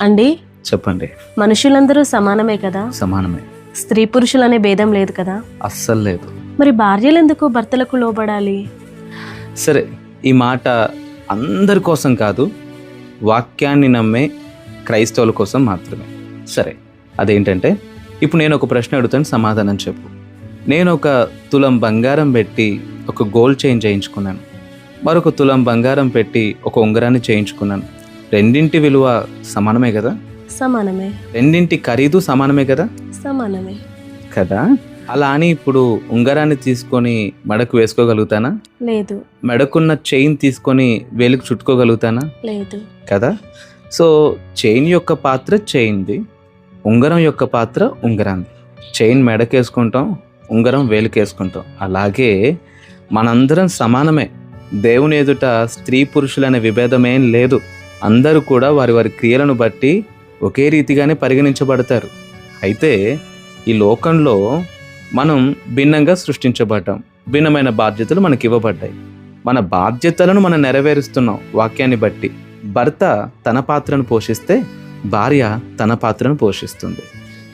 అండి, చెప్పండి. మనుషులందరూ సమానమే కదా? సమానమే. స్త్రీ పురుషులనే భేదం లేదు కదా? అస్సలు లేదు. మరి భార్యలు ఎందుకు భర్తలకు లోబడాలి? సరే, ఈ మాట అందరి కోసం కాదు, వాక్యాన్ని నమ్మే క్రైస్తవుల కోసం మాత్రమే. సరే, అదేంటంటే ఇప్పుడు నేను ఒక ప్రశ్న అడుగుతాను, సమాధానం చెప్పు. నేను ఒక తులం బంగారం పెట్టి ఒక గోల్డ్ చైన్ చేయించుకున్నాను, మరొక తులం బంగారం పెట్టి ఒక ఉంగరాన్ని చేయించుకున్నాను. రెండింటి విలువ సమానమే కదా? సమానమే. రెండింటి ఖరీదు సమానమే కదా? సమానమే కదా. అలా అని ఇప్పుడు ఉంగరాన్ని తీసుకొని మెడకు వేసుకోగలుగుతానా? లేదు. మెడకున్న చైన్ తీసుకొని వేలుకు చుట్టుకోగలుగుతానా? లేదు కదా. సో చైన్ యొక్క పాత్ర చైన్ది, ఉంగరం యొక్క పాత్ర ఉంగరాంది. చైన్ మెడకేసుకుంటాం, ఉంగరం వేలుకేసుకుంటాం. అలాగే మనందరం సమానమే. దేవుని ఎదుట స్త్రీ పురుషులనే విభేదమేం లేదు. అందరూ కూడా వారి వారి క్రియలను బట్టి ఒకే రీతిగానే పరిగణించబడతారు. అయితే ఈ లోకంలో మనం భిన్నంగా సృష్టించబడ్డాం, భిన్నమైన బాధ్యతలు మనకి ఇవ్వబడ్డాయి. మన బాధ్యతలను మనం నెరవేరుస్తున్నాం వాక్యాన్ని బట్టి. భర్త తన పాత్రను పోషిస్తే భార్య తన పాత్రను పోషిస్తుంది.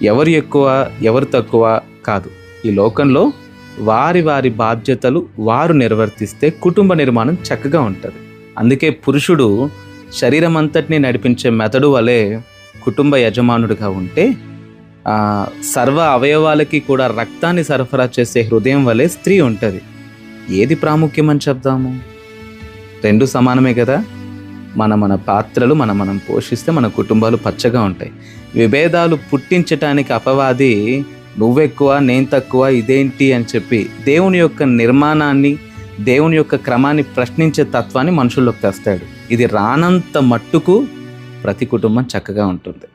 ఎవరు ఎక్కువ ఎవరు తక్కువ కాదు. ఈ లోకంలో వారి వారి బాధ్యతలు వారు నిర్వర్తిస్తే కుటుంబ నిర్మాణం చక్కగా ఉంటుంది. అందుకే పురుషుడు శరీరం అంతటిని నడిపించే మెదడు వలె కుటుంబ యజమానుడిగా ఉంటే, సర్వ అవయవాలకి కూడా రక్తాన్ని సరఫరా చేసే హృదయం వలె స్త్రీ ఉంటుంది. ఏది ప్రాముఖ్యమని చెప్దాము? రెండు సమానమే కదా. మన పాత్రలు మనం పోషిస్తే మన కుటుంబాలు పచ్చగా ఉంటాయి. విభేదాలు పుట్టించటానికి అపవాది నువ్వెక్కువ నేను తక్కువ ఇదేంటి అని చెప్పి దేవుని యొక్క నిర్మాణాన్ని, దేవుని యొక్క క్రమాన్ని ప్రశ్నించే తత్వాన్ని మనుషుల్లోకి తెస్తాడు. ఇది రానంత మట్టుకు ప్రతి కుటుంబం చక్కగా ఉంటుంది.